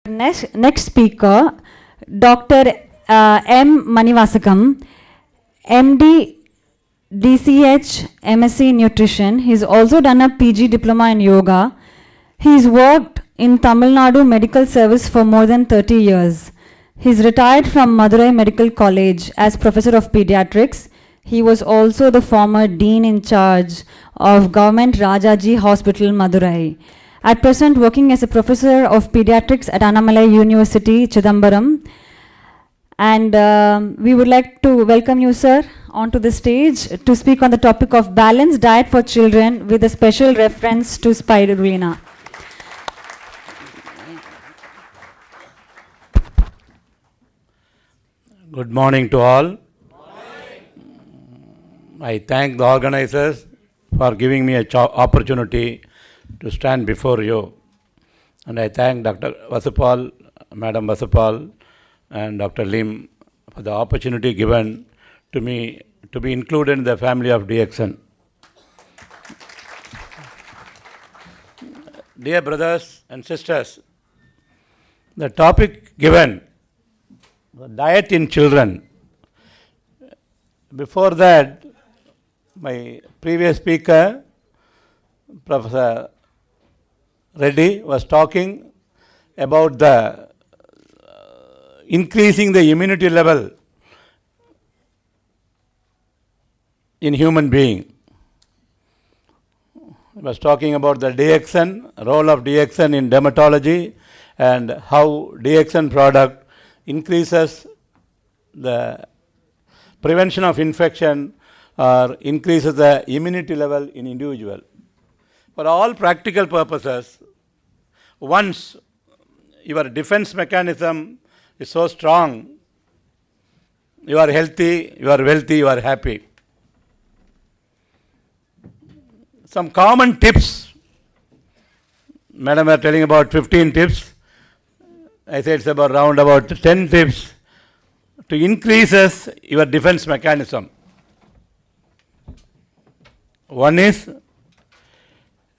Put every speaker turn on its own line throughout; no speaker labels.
Next speaker, Dr. M. Manivasakam, MD, DCH, MSc Nutrition. He's also done a PG Diploma in Yoga. He's worked in Tamil Nadu Medical Service for more than 30 years. He's retired from Madurai Medical College as Professor of Pediatrics. He was also the former Dean in charge of Government Rajaji Hospital, Madurai. At present, working as a Professor of Pediatrics at Annamalai University, Chidambaram. And we would like to welcome you, sir, onto the stage to speak on the topic of balanced diet for children with a special reference to spirulina.
Good morning to all. I thank the organizers for giving me an opportunity to stand before you. And I thank Dr. Vasupal, Madam Vasupal, and Dr. Lim for the opportunity given to me to be included in the family of DXN. Dear brothers and sisters, the topic given, diet in children. Before that, my previous speaker, Professor Reddy, was talking about the increasing the immunity level in human being. He was talking about the DXN, role of DXN in dermatology, and how DXN product increases the prevention of infection or increases the immunity level in individual. For all practical purposes, once your defense mechanism is so strong, you are healthy, you are wealthy, you are happy. Some common tips. Madam was telling about 15 tips. I said it's about 10 tips to increases your defense mechanism. One is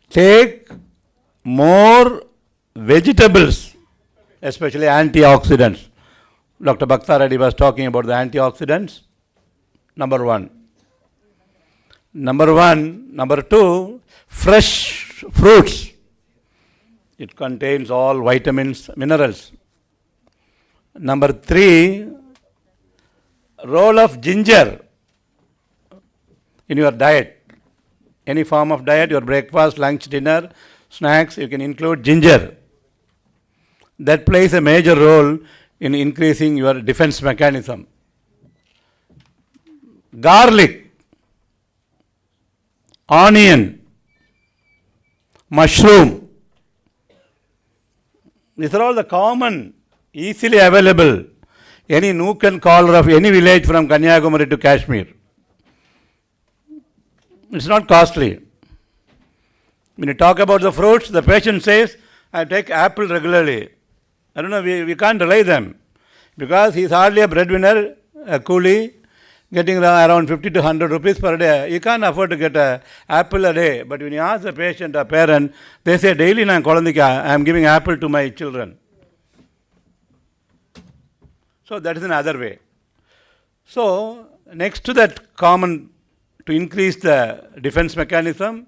take more vegetables, especially antioxidants. Dr. Bhaktha Reddy was talking about the antioxidants. Number one. Number two, fresh fruits. It contains all vitamins, minerals. Number three, role of ginger in your diet. Any form of diet, your breakfast, lunch, dinner, snacks, you can include ginger. That plays a major role in increasing your defense mechanism. Garlic, onion, mushroom. These are all the common, easily available, any nook and corner of any village from Kanyakumari to Kashmir. It's not costly. When you talk about the fruits, the patient says, I take apple regularly. I don't know, we can't rely them because he's hardly a breadwinner, a coolie, getting around 50 to 100 rupees per day. You can't afford to get an apple a day. But when you ask the patient or parent, they say, daily I am giving apple to my children. So that is another way. So next to that common, to increase the defense mechanism,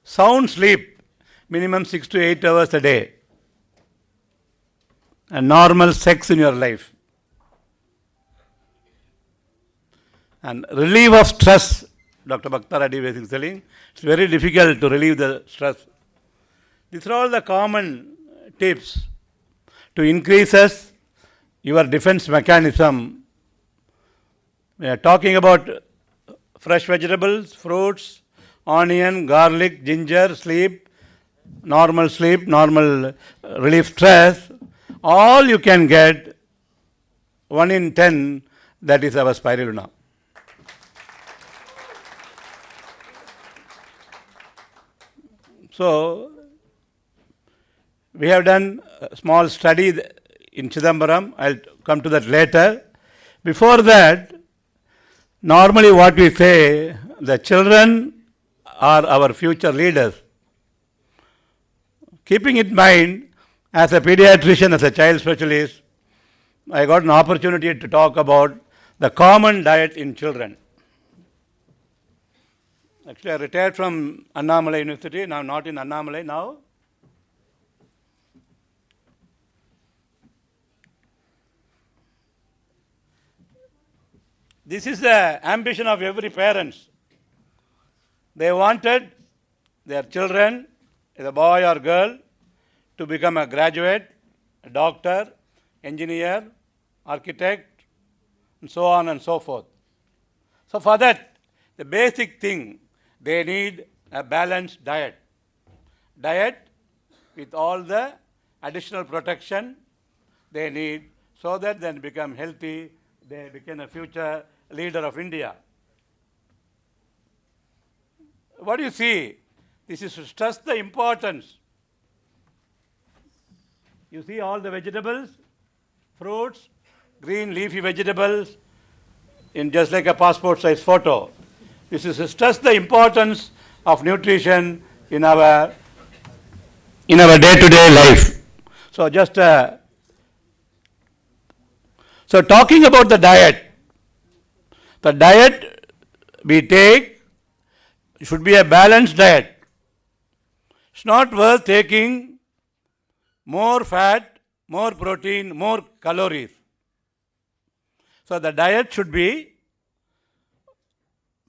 sound sleep, minimum 6 to 8 hours a day. And normal sex in your life. And relief of stress, Dr. Bhaktha Reddy was telling, it's very difficult to relieve the stress. These are all the common tips to increases your defense mechanism. We are talking about fresh vegetables, fruits, onion, garlic, ginger, sleep, normal relief stress. All you can get, 1 in 10, that is our spirulina. So, we have done a small study in Chidambaram. I'll come to that later. Before that, normally what we say, the children are our future leaders. Keeping in mind, As a pediatrician, as a child specialist, I got an opportunity to talk about the common diet in children. Actually, I retired from Annamalai University. Now, not in Annamalai now. This is the ambition of every parents. They wanted their children, a boy or girl, to become a graduate, a doctor, engineer, architect, and so on and so forth. So for that, the basic thing, they need a balanced diet. Diet with all the additional protection they need so that they become healthy, they become a future leader of India. What do you see? This is to stress the importance. You see all the vegetables, fruits, green leafy vegetables in just like a passport size photo. This is to stress the importance of nutrition in our day-to-day life. So so talking about the diet we take should be a balanced diet. It's not worth taking more fat, more protein, more calories. So the diet should be,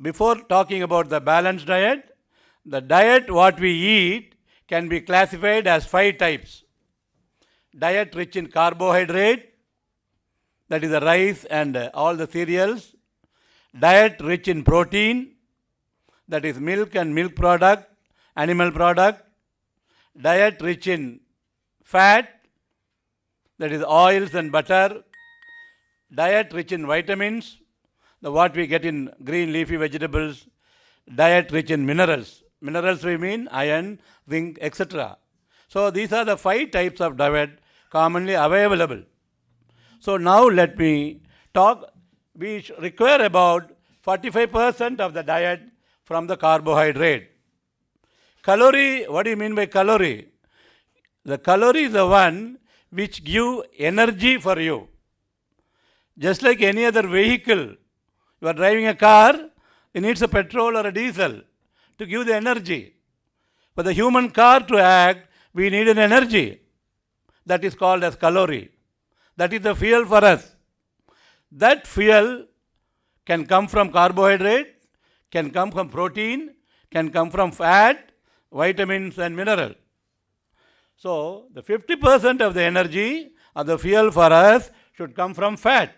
before talking about the balanced diet, the diet what we eat can be classified as 5 types. Diet rich in carbohydrate, that is the rice and all the cereals. Diet rich in protein, that is milk and milk product, animal product. Diet rich in fat, that is oils and butter. Diet rich in vitamins, what we get in green leafy vegetables. Diet rich in minerals. Minerals we mean iron, zinc, etc. So these are the 5 types of diet commonly available. So now let me talk. We require about 45% of the diet from the carbohydrate. Calorie, what do you mean by calorie? The calorie is the one which give energy for you. Just like any other vehicle, you are driving a car, it needs a petrol or a diesel to give the energy. For the human car to act, we need an energy. That is called as calorie. That is the fuel for us. That fuel can come from carbohydrate, can come from protein, can come from fat, vitamins and mineral. So the 50% of the energy of the fuel for us should come from fat.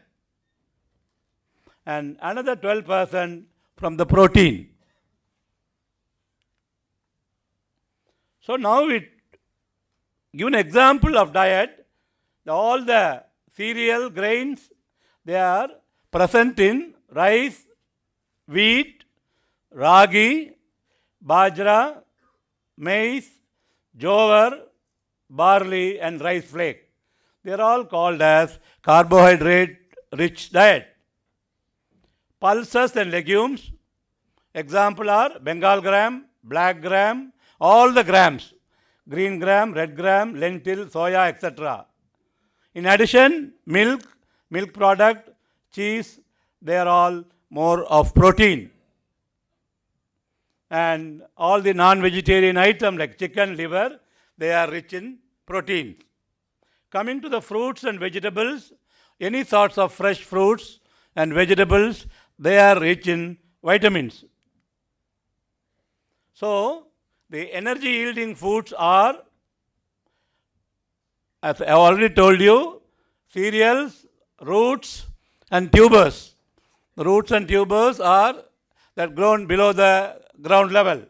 And another 12% from the protein. So now we give an example of diet. All the cereal grains, they are present in rice, wheat, ragi, bajra, maize, jowar, barley and rice flake. They are all called as carbohydrate-rich diet. Pulses and legumes, example are Bengal gram, black gram, all the grams, green gram, red gram, lentil, soya, etc. In addition, milk, milk product, cheese, they are all more of protein. And all the non-vegetarian items like chicken, liver, they are rich in protein. Coming to the fruits and vegetables, any sorts of fresh fruits and vegetables, they are rich in vitamins. So, the energy yielding foods are, as I already told you, cereals, roots and tubers. The roots and tubers are that grown below the ground level.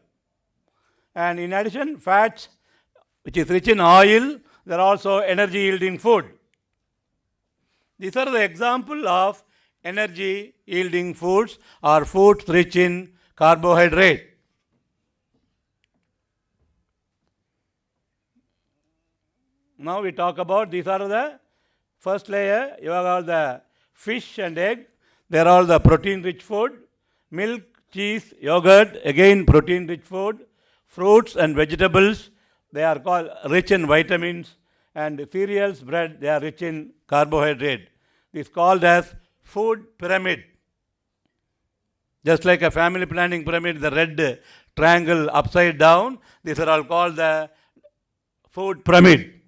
And in addition, fats, which is rich in oil, they are also energy yielding food. These are the example of energy yielding foods or foods rich in carbohydrate. Now we talk about, these are the first layer, you have all the fish and egg, they are all the protein rich food. Milk, cheese, yogurt, again protein rich food. Fruits and vegetables, they are called rich in vitamins and cereals, bread, they are rich in carbohydrate. This is called as food pyramid. Just like a family planning pyramid, the red triangle upside down, these are all called the food pyramid.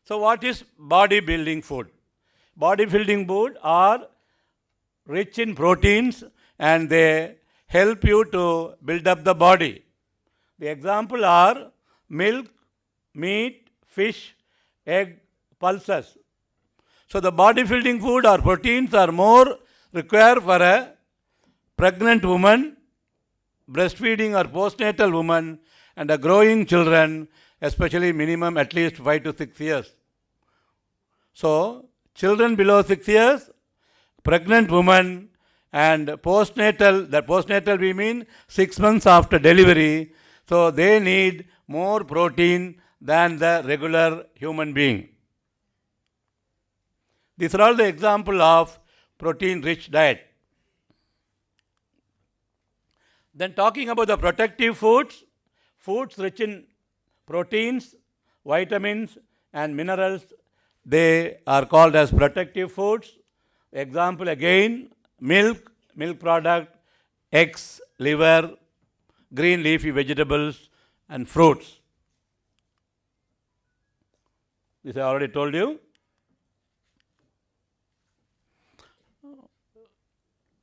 So what is bodybuilding food? Bodybuilding food are rich in proteins and they help you to build up the body. The example are milk, meat, fish, egg, pulses. So the bodybuilding food or proteins are more required for a pregnant woman, breastfeeding or postnatal woman, and a growing children, especially minimum at least 5 to 6 years. So children below 6 years, pregnant woman, and postnatal, that postnatal we mean 6 months after delivery, so they need more protein than the regular human being. These are all the example of protein-rich diet. Then talking about the protective foods, foods rich in proteins, vitamins and minerals, they are called as protective foods. Example again, milk, milk product, eggs, liver, green leafy vegetables and fruits. This I already told you.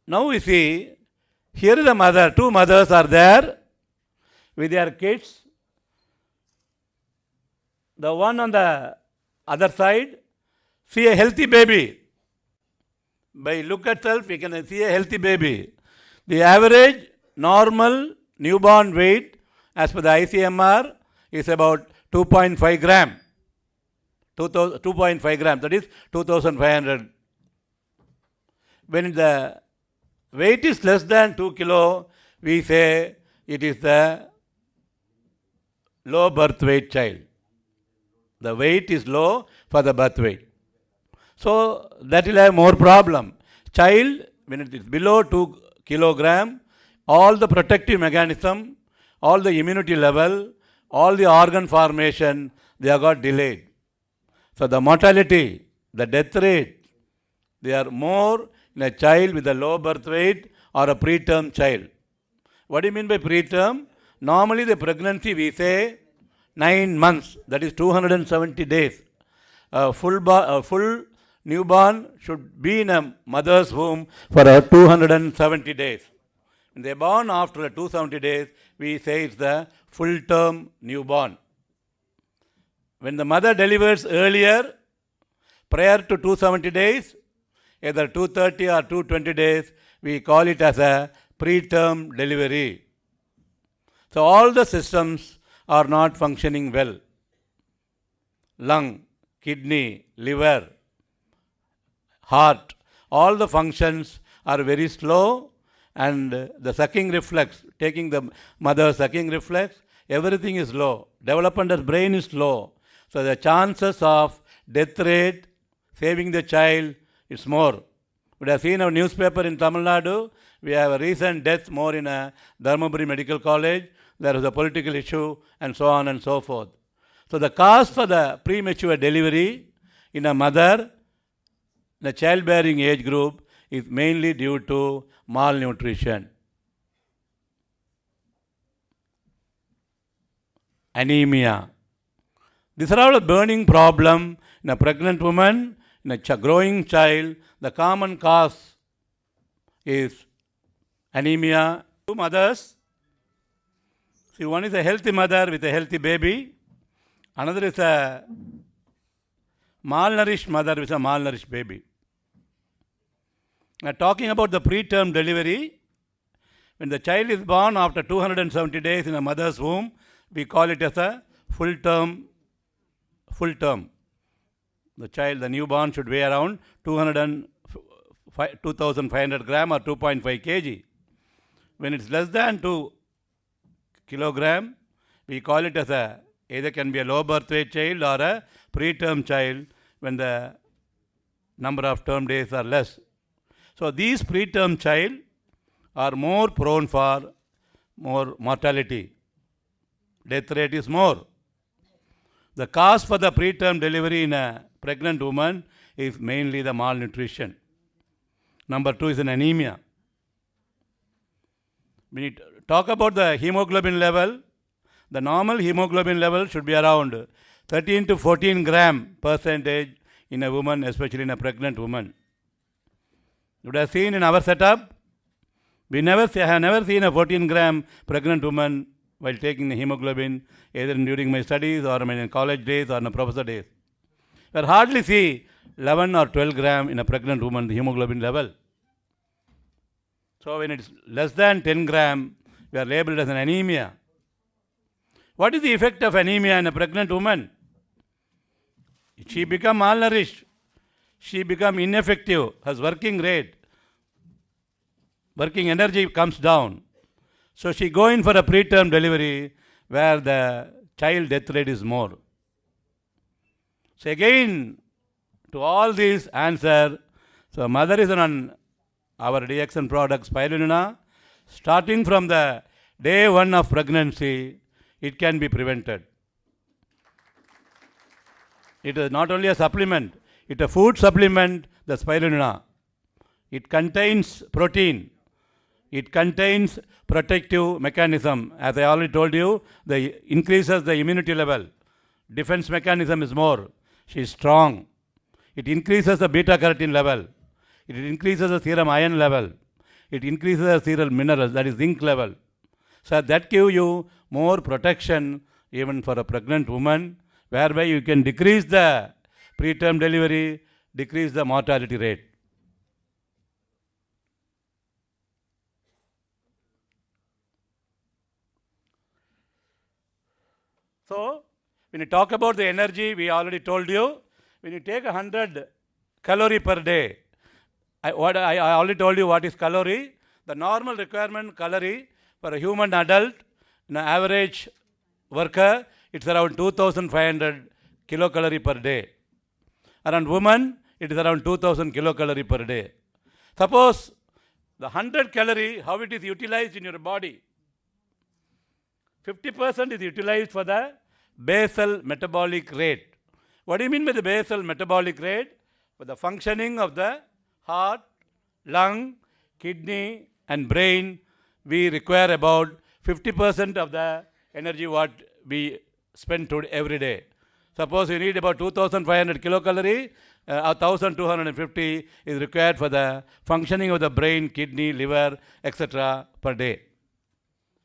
Now we see, here is a mother, two mothers are there with their kids. The one on the other side, see a healthy baby. By look itself, we can see a healthy baby. The average normal newborn weight as per the ICMR is about 2.5 gram. 2.5 grams, that is 2,500. When the weight is less than 2 kilo, we say it is the low birth weight child. The weight is low for the birth weight. So that will have more problem. Child, when it is below 2 kilogram, all the protective mechanism, all the immunity level, all the organ formation, they have got delayed. So the mortality, the death rate, they are more in a child with a low birth weight or a preterm child. What do you mean by preterm? Normally the pregnancy we say 9 months, that is 270 days. A full newborn should be in a mother's womb for 270 days. When they are born after 270 days, we say it's the full term newborn. When the mother delivers earlier, prior to 270 days, either 230 or 220 days, we call it as a preterm delivery. So all the systems are not functioning well. Lung, kidney, liver, heart, all the functions are very slow, and the sucking reflex, taking the mother's sucking reflex, everything is low. Development of brain is low. So the chances of death rate, saving the child, is more. We have seen our newspaper in Tamil Nadu. We have a recent death more in a Dharmaburi Medical College. There is a political issue and so on and so forth. So the cause for the premature delivery in a mother, in a childbearing age group, is mainly due to malnutrition. Anemia. These are all a burning problem in a pregnant woman, in a growing child. The common cause is anemia. Two mothers. See, one is a healthy mother with a healthy baby. Another is a malnourished mother with a malnourished baby. Now, talking about the preterm delivery, when the child is born after 270 days in a mother's womb, we call it as a full term. The child, the newborn, should weigh around 2,500 gram or 2.5 kg. When it's less than 2 kilogram, we call it as a, either can be a low birth weight child or a preterm child when the number of term days are less. So these preterm child are more prone for more mortality. Death rate is more. The cause for the preterm delivery in a pregnant woman is mainly the malnutrition. Number 2 is an anemia. When you talk about the hemoglobin level, the normal hemoglobin level should be around 13 to 14 gram percentage in a woman, especially in a pregnant woman. You would have seen in our setup, I have never seen a 14 gram pregnant woman while taking the hemoglobin, either during my studies or my college days or my professor days. I hardly see 11 or 12 gram in a pregnant woman, the hemoglobin level. So when it's less than 10 gram, we are labeled as an anemia. What is the effect of anemia in a pregnant woman? She becomes malnourished. She becomes ineffective. Her working energy comes down. So she go in for a preterm delivery where the child death rate is more. So again, to all these answer, so mother is on our DXN product Spirulina. Starting from the day 1 of pregnancy, it can be prevented. It is not only a supplement, it is a food supplement, the Spirulina. It contains protein. It contains protective mechanism. As I already told you, the increases the immunity level. Defense mechanism is more. She is strong. It increases the beta carotene level. It increases the serum iron level. It increases the serum minerals, that is zinc level. So that gives you more protection even for a pregnant woman, whereby you can decrease the preterm delivery, decrease the mortality rate. So, when you talk about the energy, we already told you, when you take 100 calorie per day, I already told you what is calorie. The normal requirement calorie for a human adult, an average worker, it's around 2,500 kilocalorie per day. Around woman, it is around 2,000 kilocalorie per day. Suppose the 100 calorie, how it is utilized in your body? 50% is utilized for the basal metabolic rate. What do you mean by the basal metabolic rate? For the functioning of the heart, lung, kidney and brain, we require about 50% of the energy what we spend every day. Suppose you need about 2,500 kilocalorie, 1,250 is required for the functioning of the brain, kidney, liver, etc. per day.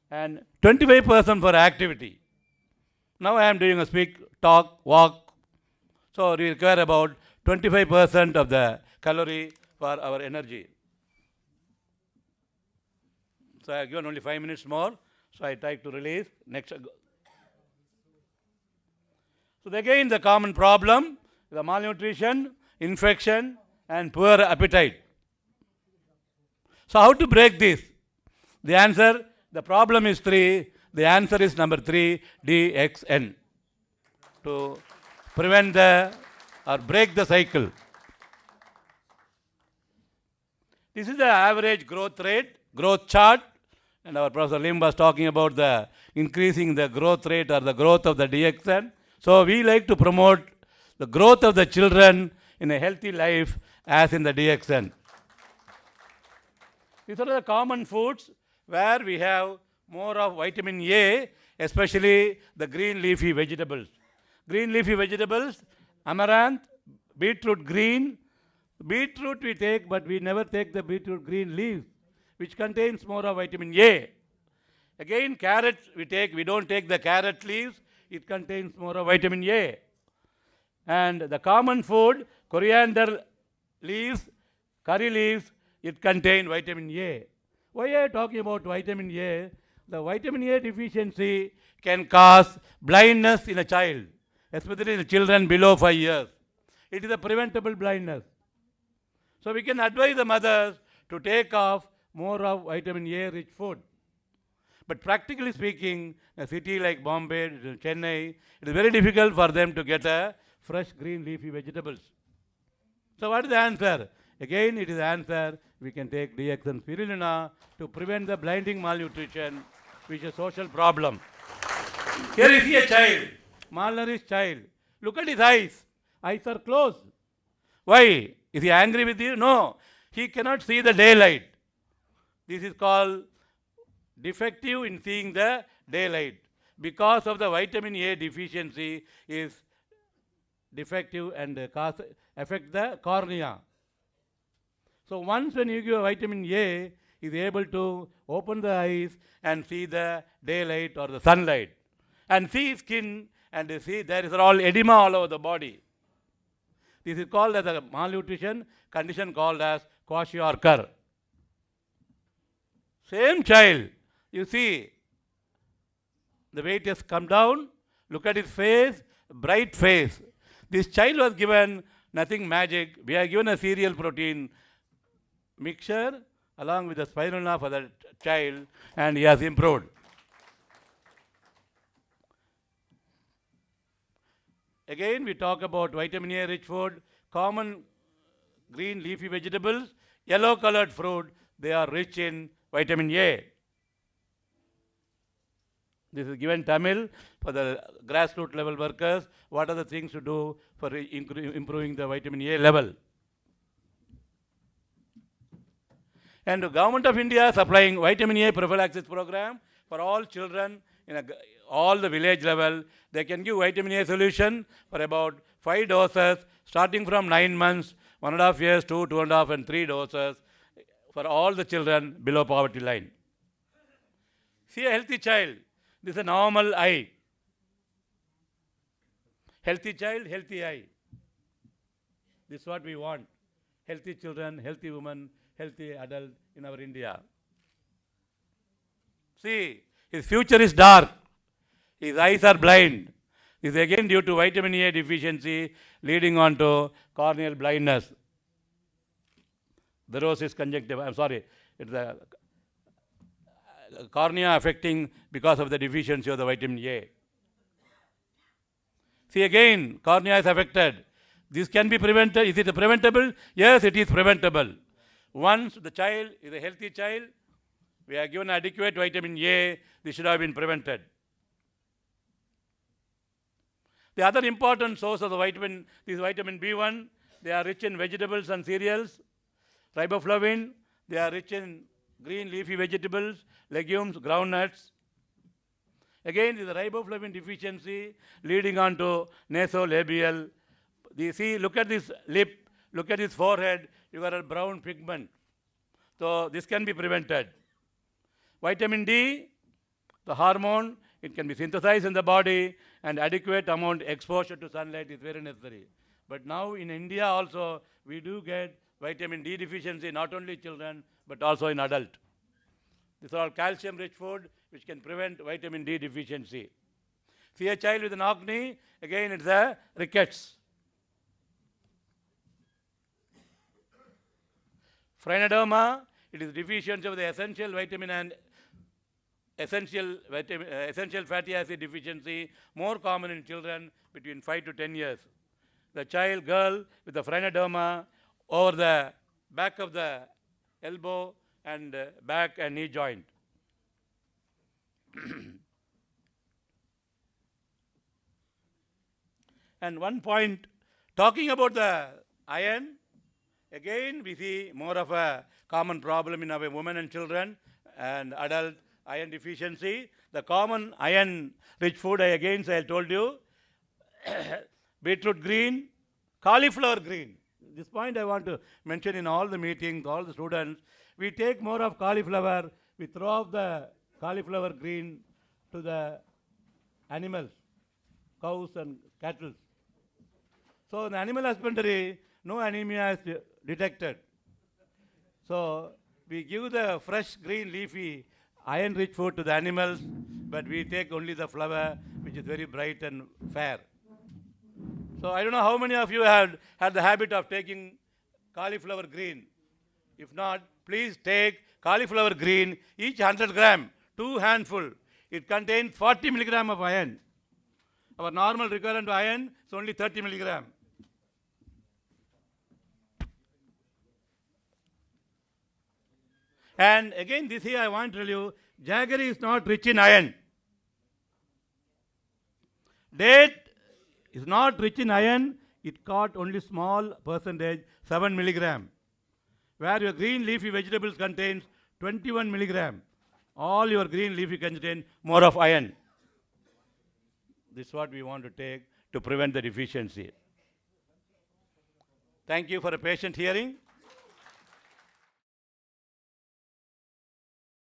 And 25% for activity. Now I am doing a speak, talk, walk. So we require about 25% of the calorie for our energy. So I have given only 5 minutes more. So I try to release. Next. So again the common problem, the malnutrition, infection and poor appetite. So how to break this? The answer, the problem is 3. The answer is number 3, DXN. To prevent or break the cycle. This is the average growth rate, growth chart. And our Professor Lim was talking about the increasing the growth rate or the growth of the DXN. So we like to promote the growth of the children in a healthy life as in the DXN. These are the common foods where we have more of vitamin A, especially the green leafy vegetables. Green leafy vegetables, amaranth, beetroot green. Beetroot we take, but we never take the beetroot green leaves, which contains more of vitamin A. Again, carrot we take, we don't take the carrot leaves, it contains more of vitamin A. And the common food, coriander leaves, curry leaves, it contains vitamin A. Why are you talking about vitamin A? The vitamin A deficiency can cause blindness in a child, especially in the children below 5 years. It is a preventable blindness. So we can advise the mothers to take off more of vitamin A rich food. But practically speaking, a city like Bombay, Chennai, it is very difficult for them to get a fresh green leafy vegetables. So what is the answer? Again, it is the answer, we can take DXN Spirulina to prevent the blinding malnutrition, which is a social problem. Here you see a child, malnourished child. Look at his eyes. Eyes are closed. Why? Is he angry with you? No. He cannot see the daylight. This is called defective in seeing the daylight. Because of the vitamin A deficiency is defective and affect the cornea. So once when you give vitamin A, is able to open the eyes and see the daylight or the sunlight, and see skin and see there is all edema all over the body. This is called as a malnutrition condition called as kwashiorkor. Same child, you see, the weight has come down. Look at his face, bright face. This child was given nothing magic. We are given a cereal protein mixture along with the spirulina for the child, and he has improved. Again, we talk about vitamin A rich food, common green leafy vegetables, yellow colored fruit, they are rich in vitamin A. This is given Tamil for the grassroots level workers. What are the things to do for improving the vitamin A level? And the Government of India is supplying vitamin A prophylaxis program for all children in all the village level. They can give vitamin A solution for about 5 doses starting from 9 months, 1.5 years, 2, 2.5 and 3 doses for all the children below poverty line. See a healthy child. This is a normal eye. Healthy child, healthy eye. This is what we want. Healthy children, healthy women, healthy adult in our India. See, his future is dark. His eyes are blind. This is again due to vitamin A deficiency leading on to corneal blindness. Xerosis conjunctiva, I'm sorry, it's a cornea affecting because of the deficiency of the vitamin A. See again, cornea is affected. This can be prevented. Is it preventable? Yes, it is preventable. Once the child is a healthy child, we are given adequate vitamin A, this should have been prevented. The other important source of the vitamin is vitamin B1. They are rich in vegetables and cereals. Riboflavin, they are rich in green leafy vegetables, legumes, groundnuts. Again, this is a riboflavin deficiency leading on to nasolabial. See, look at this lip, look at his forehead, you got a brown pigment. So this can be prevented. Vitamin D, the hormone, it can be synthesized in the body, and adequate amount exposure to sunlight is very necessary. But now in India also, we do get vitamin D deficiency, not only children, but also in adult. These are all calcium-rich food, which can prevent vitamin D deficiency. See a child with an acne, again it's a rickets. Phrenoderma, it is deficiency of the essential vitamin and essential fatty acid deficiency, more common in children between 5 to 10 years. The child, girl with the phrenoderma over the back of the elbow and back and knee joint. And one point, talking about the iron, again we see more of a common problem in our women and children and adult iron deficiency. The common iron-rich food, I told you, beetroot green, cauliflower green. This point I want to mention in all the meetings, all the students. We take more of cauliflower, we throw off the cauliflower green to the animals, cows and cattle. So in the animal husbandry, no anemia is detected. So we give the fresh green leafy iron-rich food to the animals, but we take only the flower, which is very bright and fair. So I don't know how many of you have had the habit of taking cauliflower green. If not, please take cauliflower green, each 100 gram, 2 handful. It contains 40 milligram of iron. Our normal requirement of iron is only 30 milligram. And again, this here I want to tell you, jaggery is not rich in iron. Date is not rich in iron, it caught only small percentage, 7 milligram. Where your green leafy vegetables contains 21 milligram. All your green leafy contain more of iron. This is what we want to take to prevent the deficiency. Thank you for a patient hearing.